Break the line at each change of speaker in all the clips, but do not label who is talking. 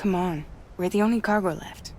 Come on. We're the only cargo left.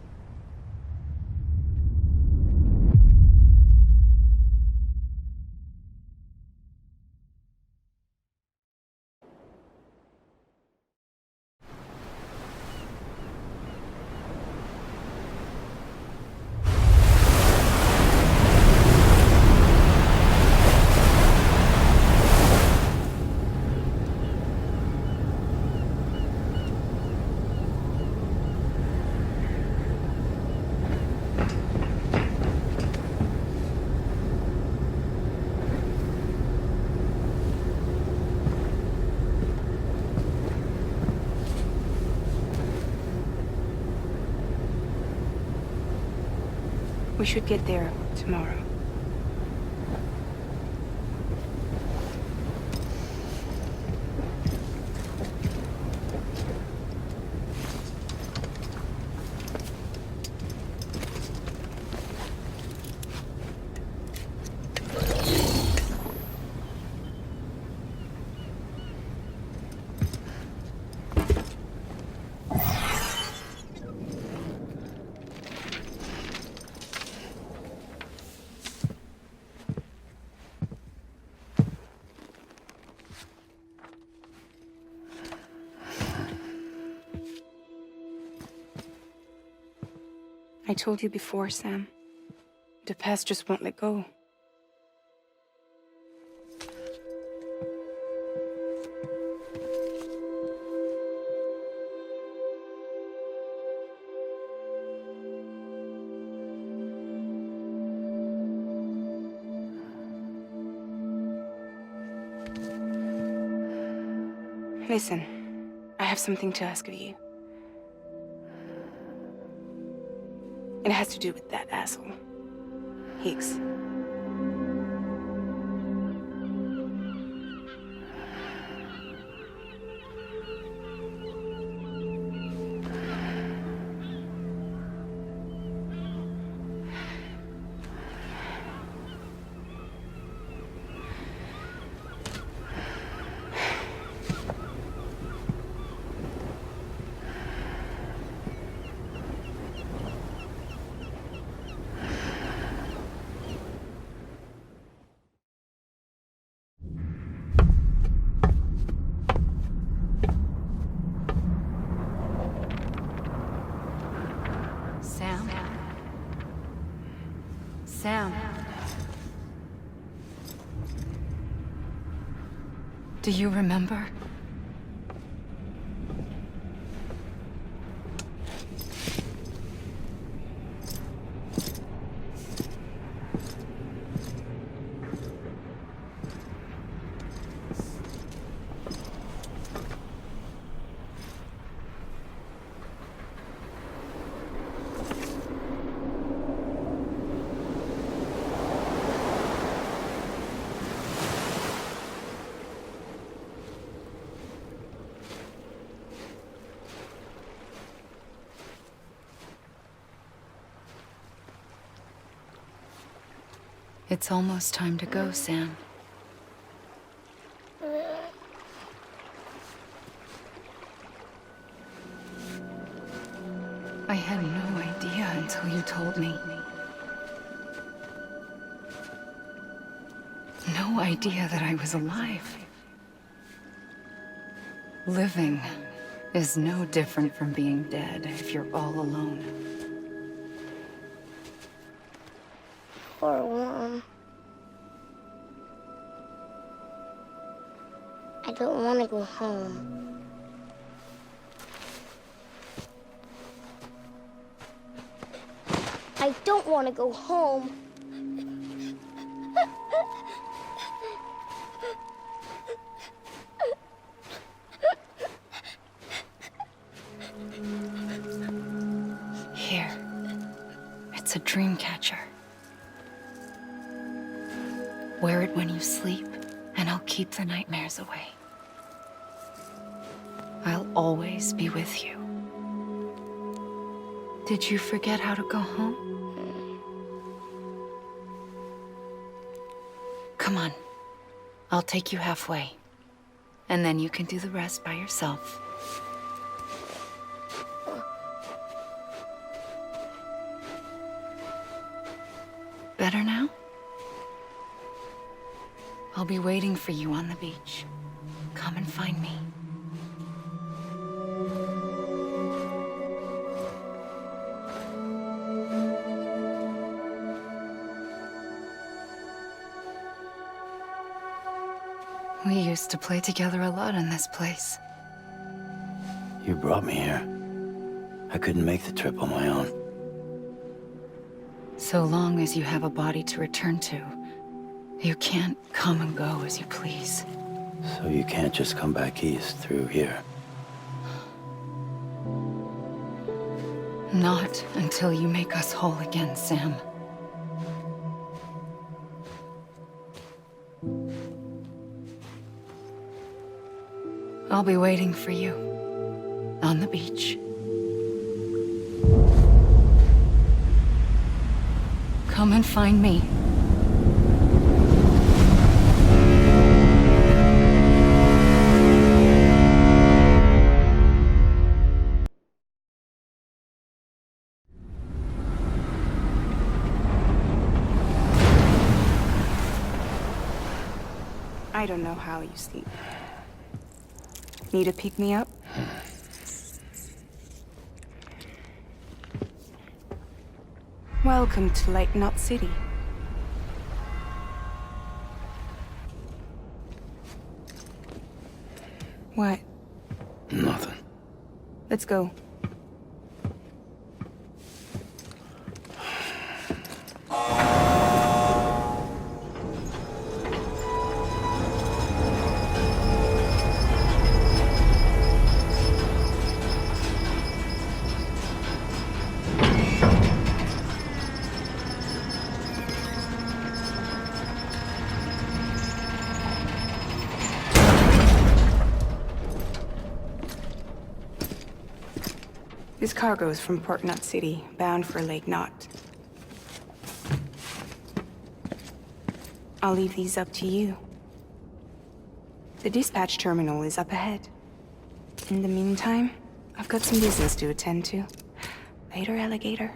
We should get there tomorrow. I told you before, Sam. The past just won't let go. Listen, I have something to ask of you. It has to do with that asshole, Higgs. Sam. Do you remember? It's almost time to go, Sam. I had no idea until you told me. No idea that I was alive. Living is no different from being dead if you're all alone.
Or warm. I don't want to go home. I don't want to go home.
Here. It's a dream catcher. Wear it when you sleep, and I'll keep the nightmares away. I'll always be with you. Did you forget how to go home? Come on. I'll take you halfway. And then you can do the rest by yourself. better now? I'll be waiting for you on the beach. Come and find me. We used to play together a lot in this place.
You brought me here. I couldn't make the trip on my own.
So long as you have a body to return to, you can't come and go as you please.
So you can't just come back east through here?
Not until you make us whole again, Sam. I'll be waiting for you on the beach. Come and find me.
I don't know how you sleep. Need a pick-me-up? Welcome to Lake Knot City. What?
Nothing.
Let's go. This cargo is from Port Knot City, bound for Lake Knot. I'll leave these up to you. The dispatch terminal is up ahead. In the meantime, I've got some business to attend to. Later, alligator.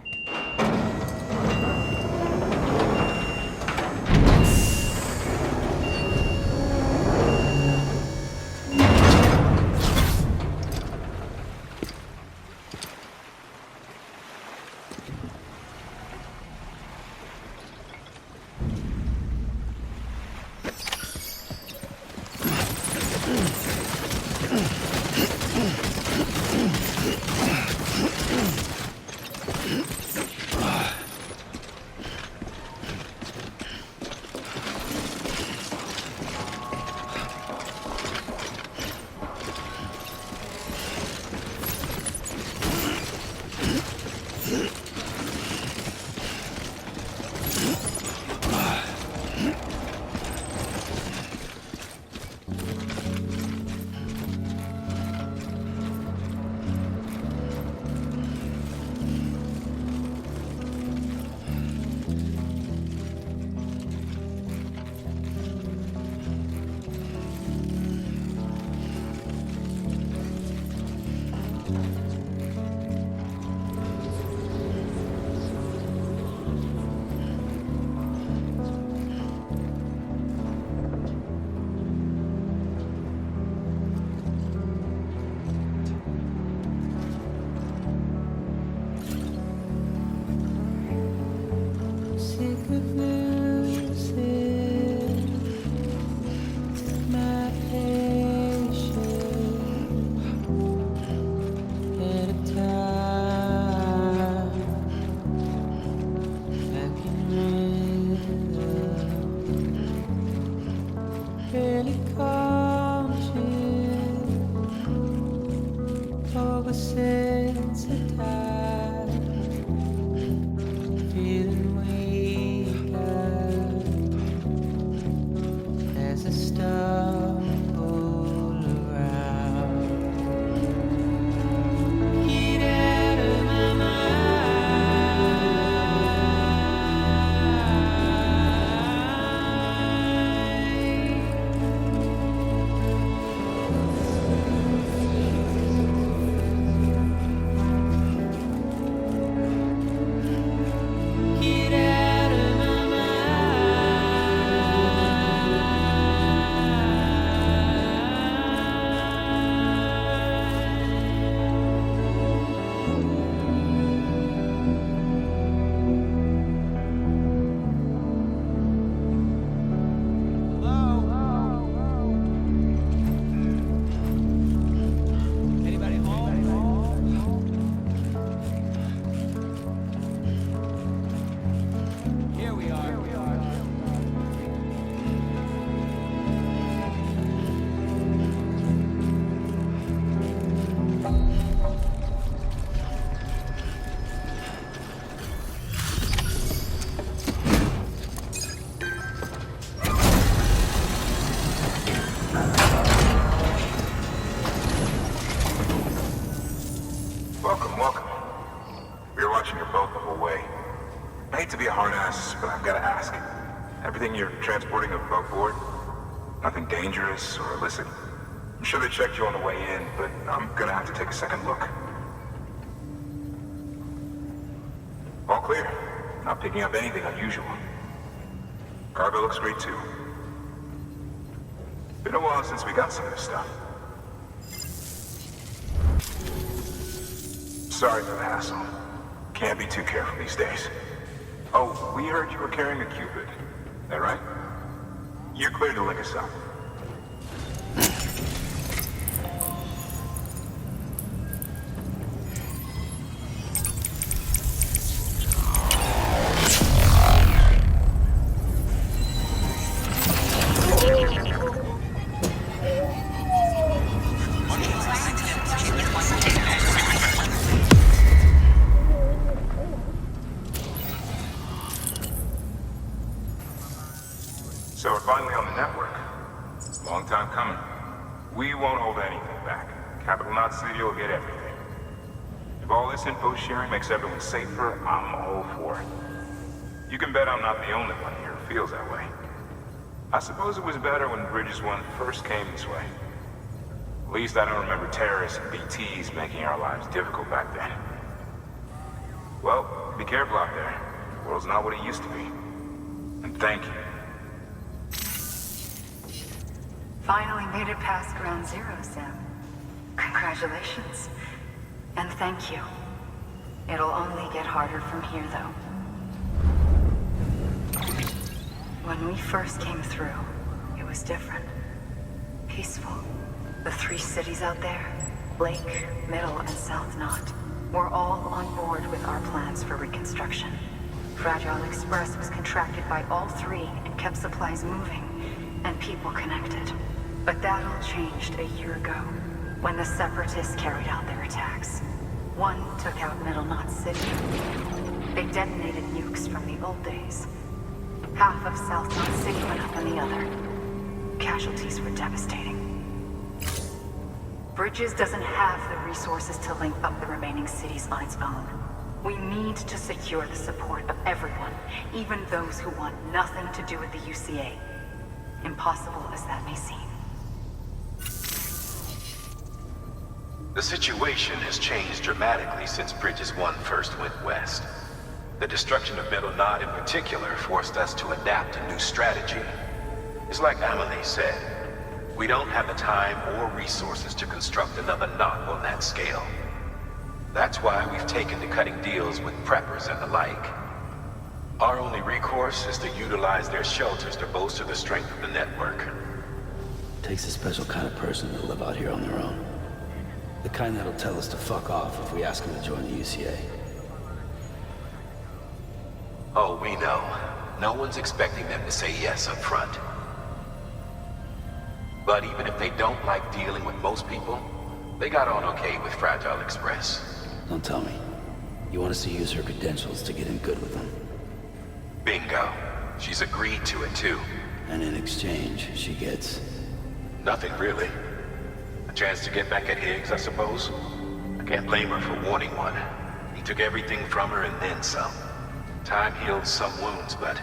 Welcome, welcome. We were watching your boat the whole way. I hate to be a hard ass, but I've got to ask. Everything you're transporting above board? Nothing dangerous or illicit? I'm sure they checked you on the way in, but I'm gonna have to take a second look. All clear. Not picking up anything unusual. Cargo looks great too. Been a while since we got some of this stuff. Sorry for the hassle. Can't be too careful these days. Oh, we heard you were carrying a Cupid. That right? You're clear to link us up. So we're finally on the network. Long time coming. We won't hold anything back. Capital Knot City will get everything. If all this info sharing makes everyone safer, I'm all for it. You can bet I'm not the only one here who feels that way. I suppose it was better when Bridges 1 first came this way. At least I don't remember terrorists and BTs making our lives difficult back then. Well, be careful out there. The world's not what it used to be. And thank you.
Finally made it past ground zero, Sam. Congratulations. And thank you. It'll only get harder from here, though. When we first came through, it was different. Peaceful. The 3 cities out there, Lake, Middle, and South Knot, were all on board with our plans for reconstruction. Fragile Express was contracted by all 3 and kept supplies moving and people connected. But that all changed a year ago, when the Separatists carried out their attacks. One took out Middle Knot City. They detonated nukes from the old days. Half of South Knot City went up on the other. Casualties were devastating. Bridges doesn't have the resources to link up the remaining cities on its own. We need to secure the support of everyone, even those who want nothing to do with the UCA. Impossible as that may seem.
The situation has changed dramatically since Bridges 1 first went west. The destruction of Middle Knot in particular forced us to adapt a new strategy. It's like Amelie said, we don't have the time or resources to construct another knot on that scale. That's why we've taken to cutting deals with preppers and the like. Our only recourse is to utilize their shelters to bolster the strength of the network.
Takes a special kind of person to live out here on their own. The kind that'll tell us to fuck off if we ask them to join the UCA.
Oh, we know. No one's expecting them to say yes up front. But even if they don't like dealing with most people, they got on okay with Fragile Express.
Don't tell me. You want us to use her credentials to get in good with them?
Bingo. She's agreed to it too.
And in exchange, she gets...
Nothing really. A chance to get back at Higgs, I suppose. I can't blame her for wanting one. He took everything from her and then some. Time healed some wounds, but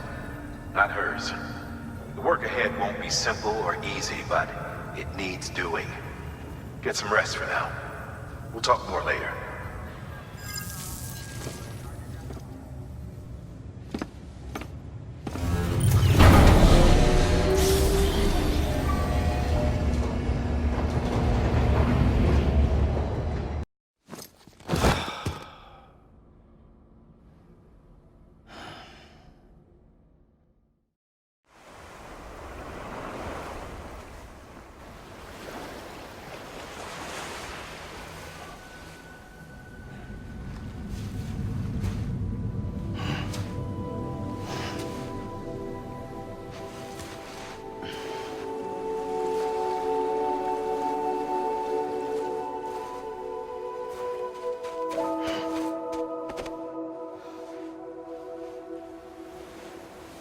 not hers. The work ahead won't be simple or easy, but it needs doing. Get some rest for now. We'll talk more later.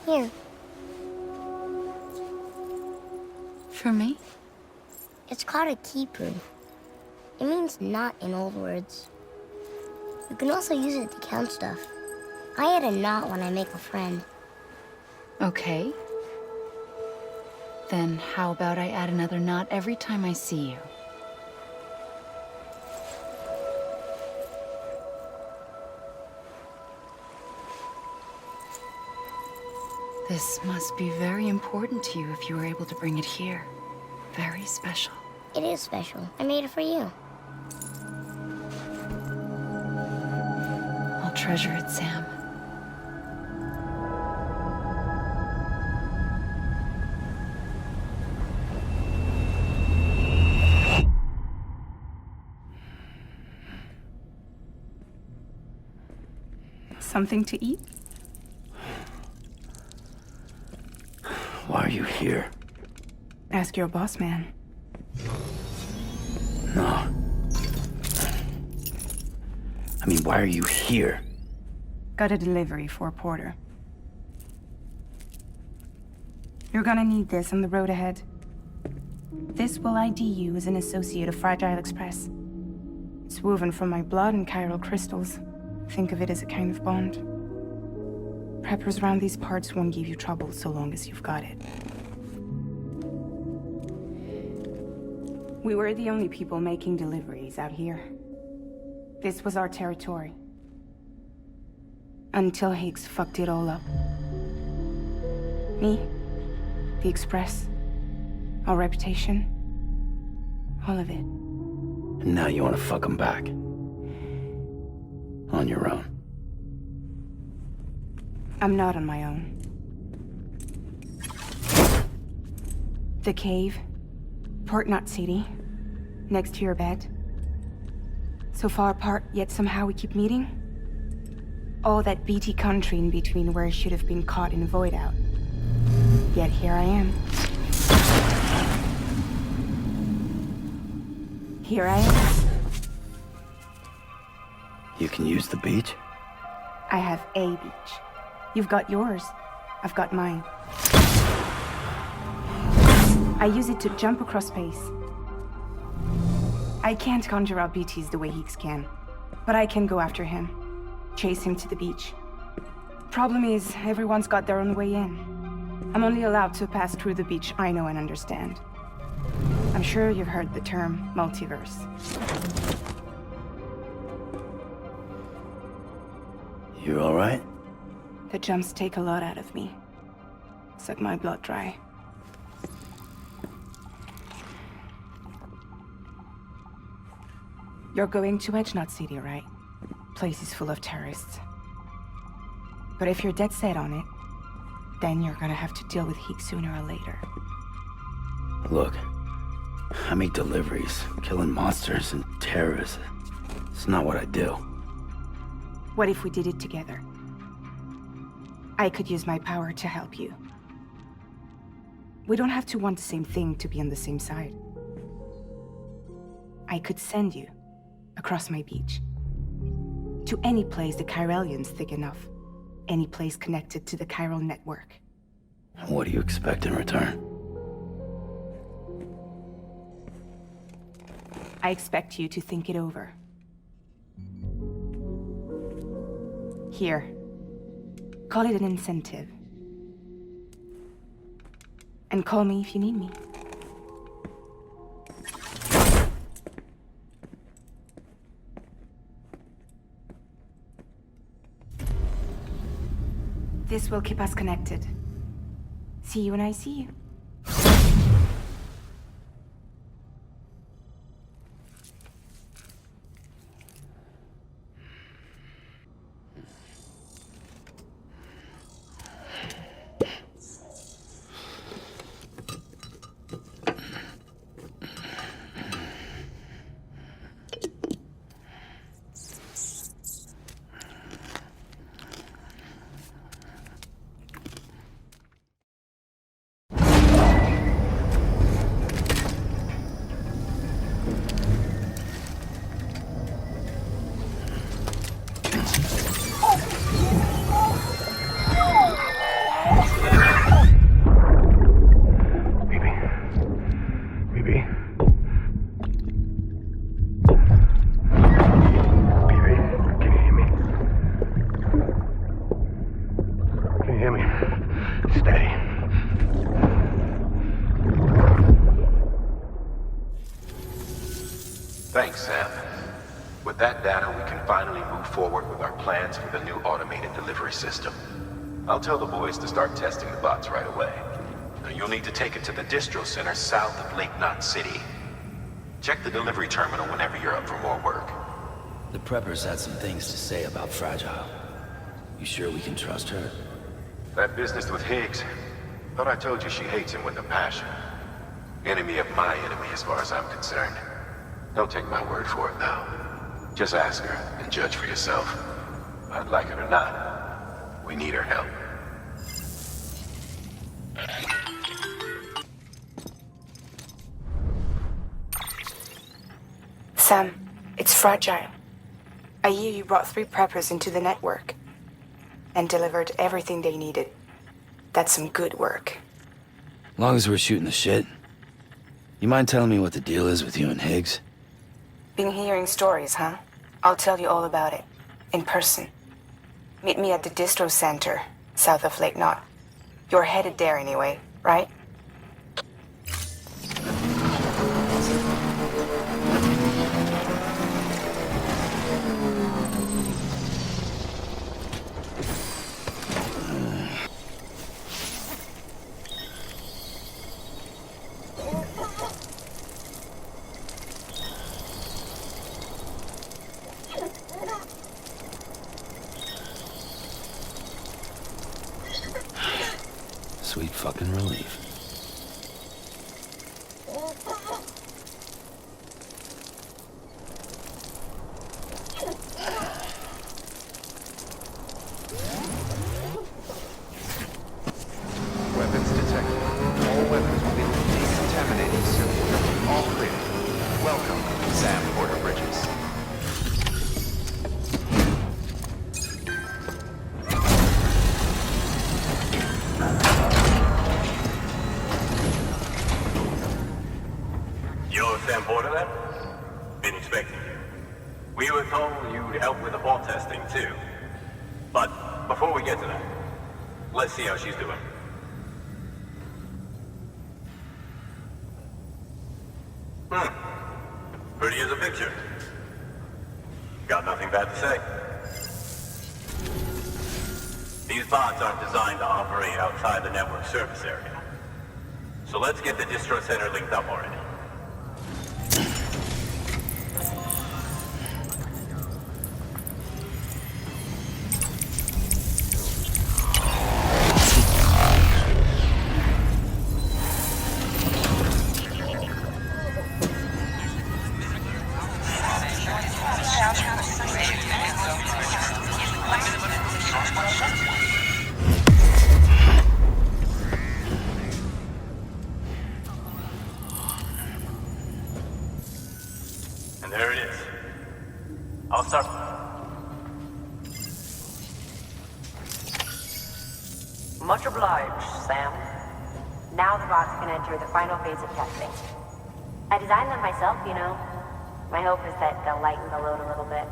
Here.
For me?
It's called a keeper. It means knot in old words. You can also use it to count stuff. I add a knot when I make a friend.
Okay. Then how about I add another knot every time I see you? This must be very important to you if you were able to bring it here. Very special.
It is special. I made it for you.
I'll treasure it, Sam.
Something to eat?
Why are you here?
Ask your boss man.
No. I mean, why are you here?
Got a delivery for Porter. You're gonna need this on the road ahead. This will ID you as an associate of Fragile Express. It's woven from my blood and chiral crystals. Think of it as a kind of bond. Preppers around these parts won't give you trouble so long as you've got it. We were the only people making deliveries out here. This was our territory. Until Higgs fucked it all up. Me, the Express, our reputation, all of it.
And now you want to fuck him back. On your own.
I'm not on my own. The cave, Port Knot City, next to your bed. So far apart, yet somehow we keep meeting. All that BT country in between where I should have been caught in void out. Yet here I am. Here I am.
You can use the beach?
I have a beach. You've got yours. I've got mine. I use it to jump across space. I can't conjure up BTs the way Higgs can, but I can go after him, chase him to the beach. Problem is, everyone's got their own way in. I'm only allowed to pass through the beach I know and understand. I'm sure you've heard the term multiverse.
You all right?
The jumps take a lot out of me. Suck my blood dry. You're going to Edge Knot City, right? Place is full of terrorists. But if you're dead set on it, then you're gonna have to deal with Higgs sooner or later.
Look, I make deliveries, killing monsters and terrorists. It's not what I do.
What if we did it together? I could use my power to help you. We don't have to want the same thing to be on the same side. I could send you across my beach. To any place the Chiralian's thick enough. Any place connected to the chiral network.
What do you expect in return?
I expect you to think it over. Here. Call it an incentive. And call me if you need me. This will keep us connected. See you when I see you.
data, we can finally move forward with our plans for the new automated delivery system. I'll tell the boys to start testing the bots right away. Now, you'll need to take it to the distro center south of Lake Knot City. Check the delivery terminal whenever you're up for more work.
The preppers had some things to say about Fragile. You sure we can trust her?
That business with Higgs, thought I told you she hates him with a passion. Enemy of my enemy as far as I'm concerned. Don't take my word for it, though. Just ask her and judge for yourself. I'd like it or not, we need her help.
Sam, it's Fragile. I hear you brought 3 preppers into the network and delivered everything they needed. That's some good work.
Long as we're shooting the shit. You mind telling me what the deal is with you and Higgs?
Been hearing stories, huh? I'll tell you all about it. In person. Meet me at the distro center, south of Lake Knot. You're headed there anyway, right?
Sweet fucking relief.
Weapons detected. All weapons will be decontaminated soon. All clear. Welcome, Sam Porter Bridges.
You're Sam Porter then? Been expecting you. We were told you'd help with the bot testing too. But before we get to that, let's see how she's doing. Pretty as a picture. Got nothing bad to say. These bots aren't designed to operate outside the network surface area. So let's get the distro center linked up already. And there it is. I'll start.
Much obliged, Sam. Now the bots can enter the final phase of testing. I designed them myself, you know. My hope is that they'll lighten the load a little bit.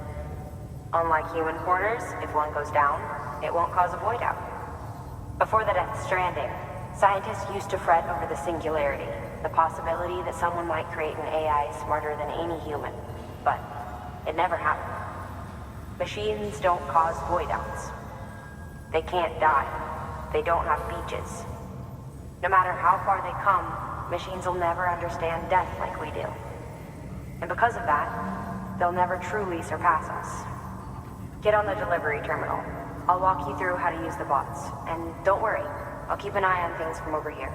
Unlike human porters, if one goes down, it won't cause a void out. Before the death stranding, scientists used to fret over the singularity, the possibility that someone might create an AI smarter than any human. But it never happened. Machines don't cause void outs. They can't die. They don't have beaches. No matter how far they come, machines will never understand death like we do. And because of that, they'll never truly surpass us. Get on the delivery terminal. I'll walk you through how to use the bots. And don't worry, I'll keep an eye on things from over here.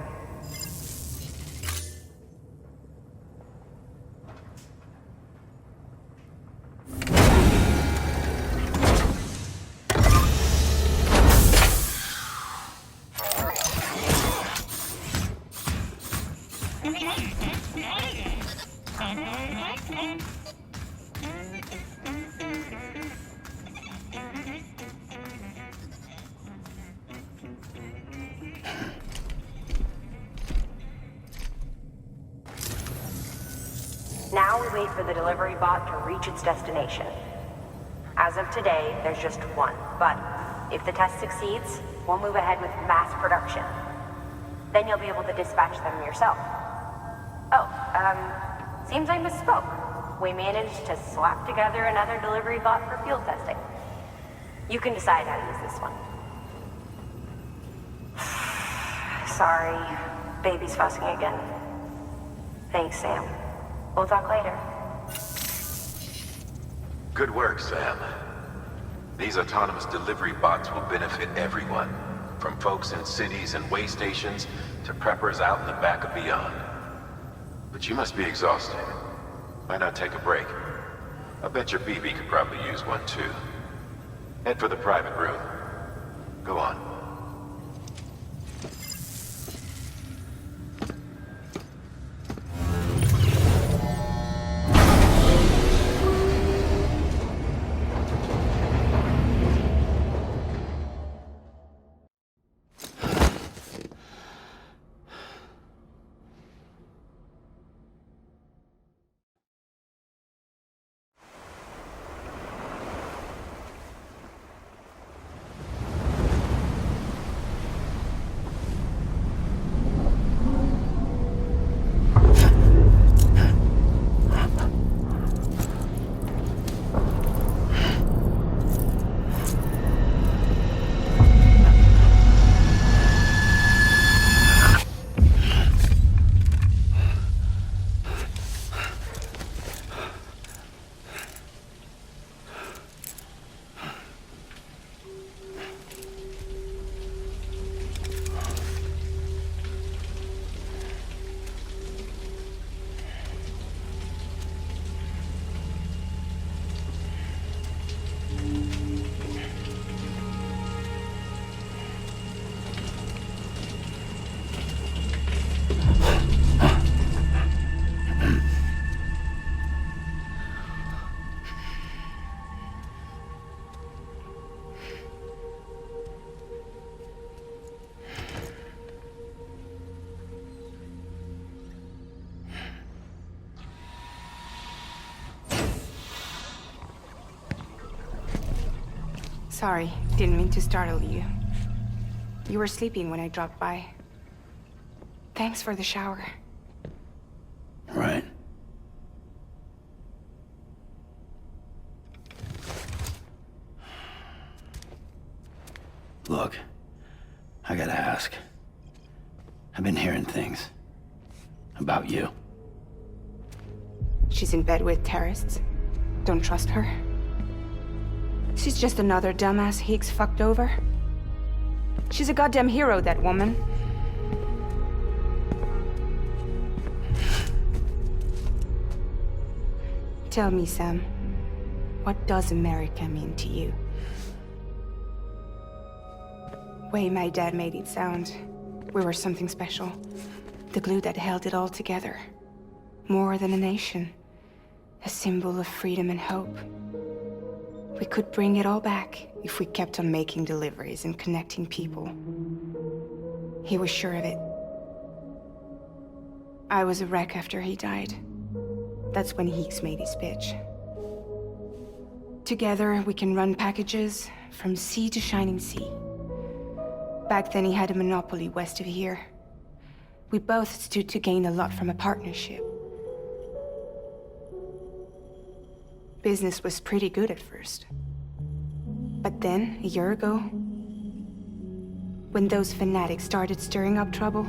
Now we wait for the delivery bot to reach its destination. As of today, there's just one, but if the test succeeds, we'll move ahead with mass production. Then you'll be able to dispatch them yourself. Oh, seems I misspoke. we managed to slap together another delivery bot for field testing. You can decide how to use this one. Sorry, baby's fussing again. Thanks, Sam. We'll talk later.
Good work, Sam. These autonomous delivery bots will benefit everyone, from folks in cities and way stations to preppers out in the back and beyond. But you must be exhausted. Why not take a break? I bet your BB could probably use one too. Head for the private room. Go on.
Sorry, didn't mean to startle you. You were sleeping when I dropped by. Thanks for the shower.
Right. Look, I gotta ask. I've been hearing things about you.
She's in bed with terrorists. Don't trust her. She's just another dumbass Higgs fucked over. She's a goddamn hero, that woman. Tell me, Sam, what does America mean to you? Way my dad made it sound, we were something special. The glue that held it all together. More than a nation. A symbol of freedom and hope. We could bring it all back if we kept on making deliveries and connecting people. He was sure of it. I was a wreck after he died. That's when Higgs made his pitch. Together, we can run packages from sea to shining sea. Back then, he had a monopoly west of here. We both stood to gain a lot from a partnership. Business was pretty good at first. But then, a year ago, when those fanatics started stirring up trouble,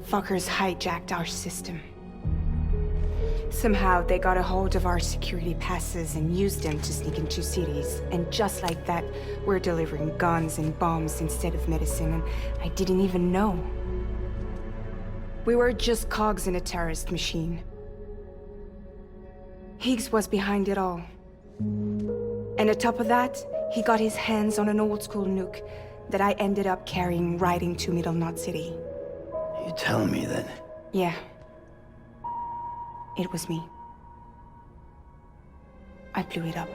fuckers hijacked our system. Somehow, they got a hold of our security passes and used them to sneak into cities. And just like that, we're delivering guns and bombs instead of medicine, and I didn't even know. We were just cogs in a terrorist machine. Higgs was behind it all. And on top of that, he got his hands on an old-school nuke that I ended up carrying right into Middle Knot City.
You telling me that?
Yeah. It was me. I blew it up.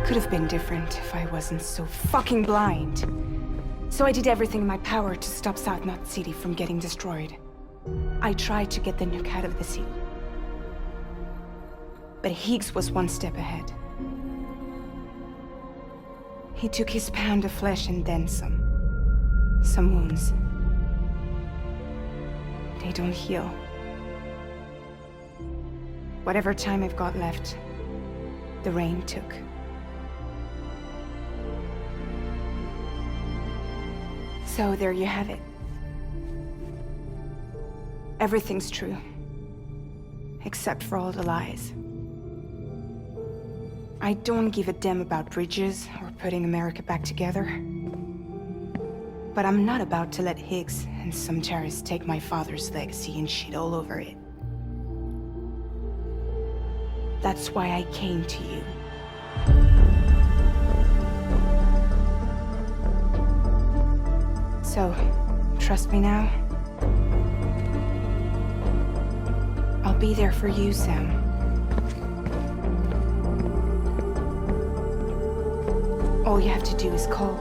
Could have been different if I wasn't so fucking blind. So I did everything in my power to stop South Knot City from getting destroyed. I tried to get the nuke out of the city. But Higgs was one step ahead. He took his pound of flesh and then some. Some wounds. don't heal. Whatever time I've got left, the rain took. So there you have it. Everything's true. Except for all the lies. I don't give a damn about bridges or putting America back together. But I'm not about to let Higgs and some terrorists take my father's legacy and shit all over it. That's why I came to you. So, trust me now? I'll be there for you, Sam. All you have to do is call.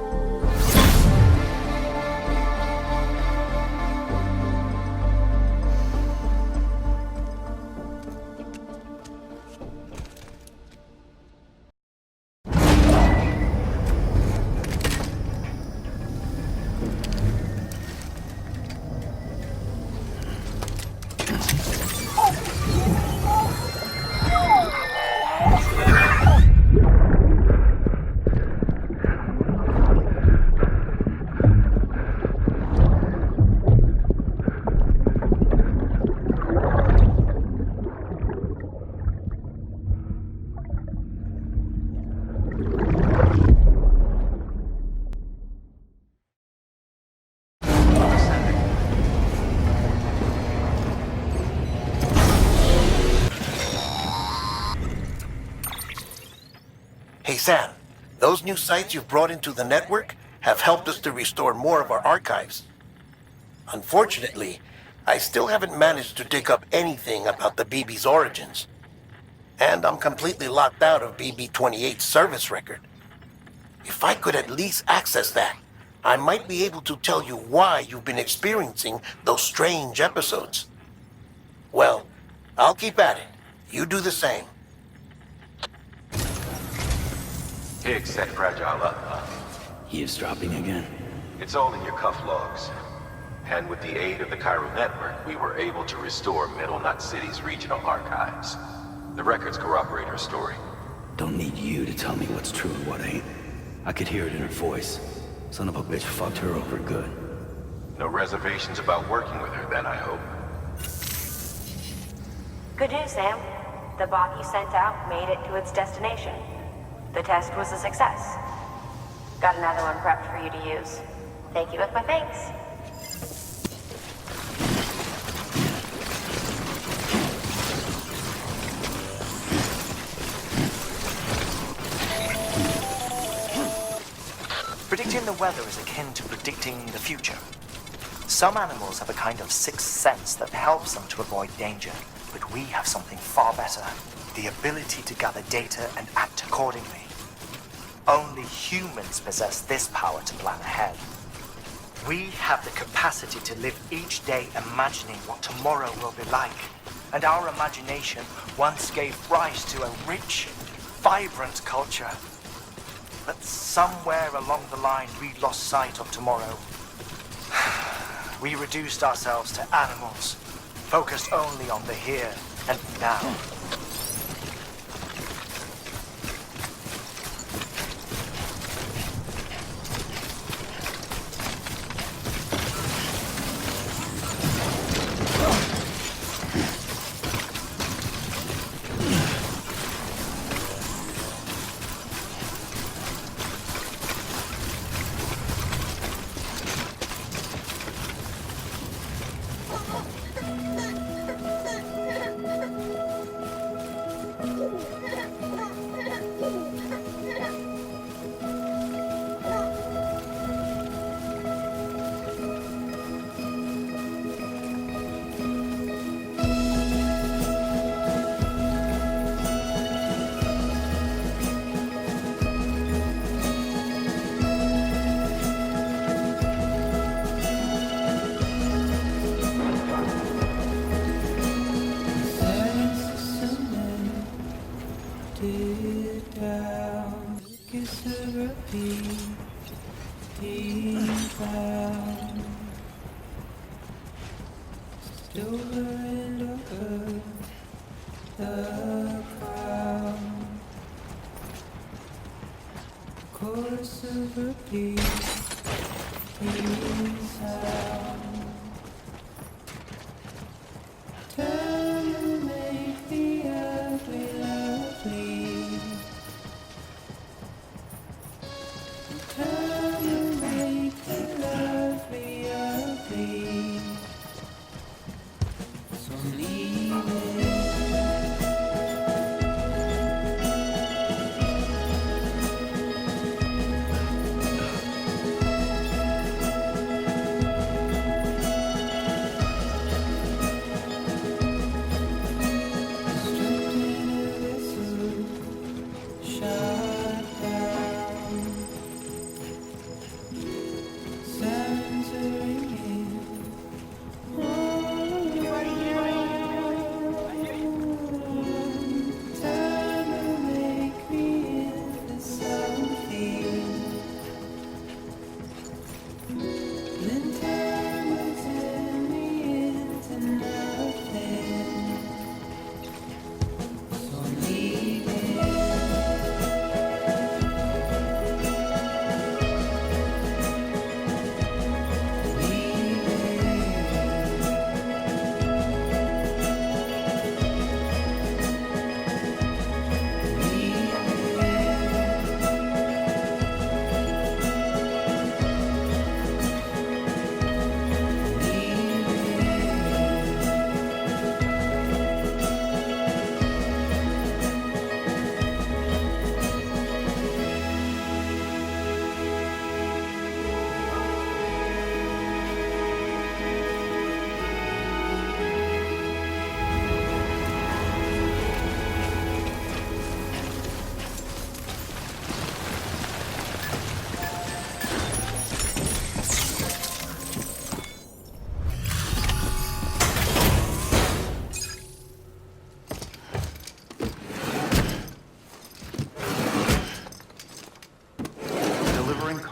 Hey Sam, those new sites you've brought into the network have helped us to restore more of our archives. Unfortunately, I still haven't managed to dig up anything about the BB's origins. And I'm completely locked out of BB-28's service record. If I could at least access that, I might be able to tell you why you've been experiencing those strange episodes. Well, I'll keep at it. You do the same.
Higgs set Fragile up.
Eavesdropping again.
It's all in your cuff logs. And with the aid of the Cairo network, we were able to restore Middle Knot City's regional archives. The records corroborate her story.
Don't need you to tell me what's true and what ain't. I could hear it in her voice. Son of a bitch fucked her over good.
No reservations about working with her then, I hope.
Good news, Sam. The bot you sent out made it to its destination. The test was a success. Got another one prepped for you to use. Take you with my thanks.
Predicting the weather is akin to predicting the future. Some animals have a kind of sixth sense that helps them to avoid danger, but we have something far better. The ability to gather data and act accordingly. Only humans possess this power to plan ahead. We have the capacity to live each day imagining what tomorrow will be like. And our imagination once gave rise to a rich, vibrant culture. But somewhere along the line, we lost sight of tomorrow. We reduced ourselves to animals, focused only on the here and now.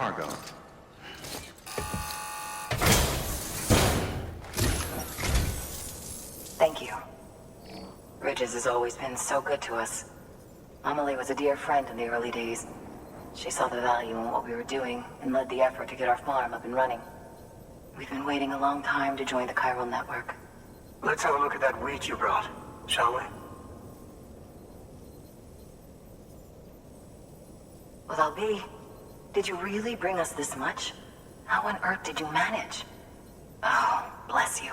Cargo.
Thank you. Bridges has always been so good to us. Amelie was a dear friend in the early days. She saw the value in what we were doing and led the effort to get our farm up and running. We've been waiting a long time to join the chiral network.
Let's have a look at that wheat you brought, shall we?
Well, Albi, did you really bring us this much? How on earth did you manage? Oh, bless you.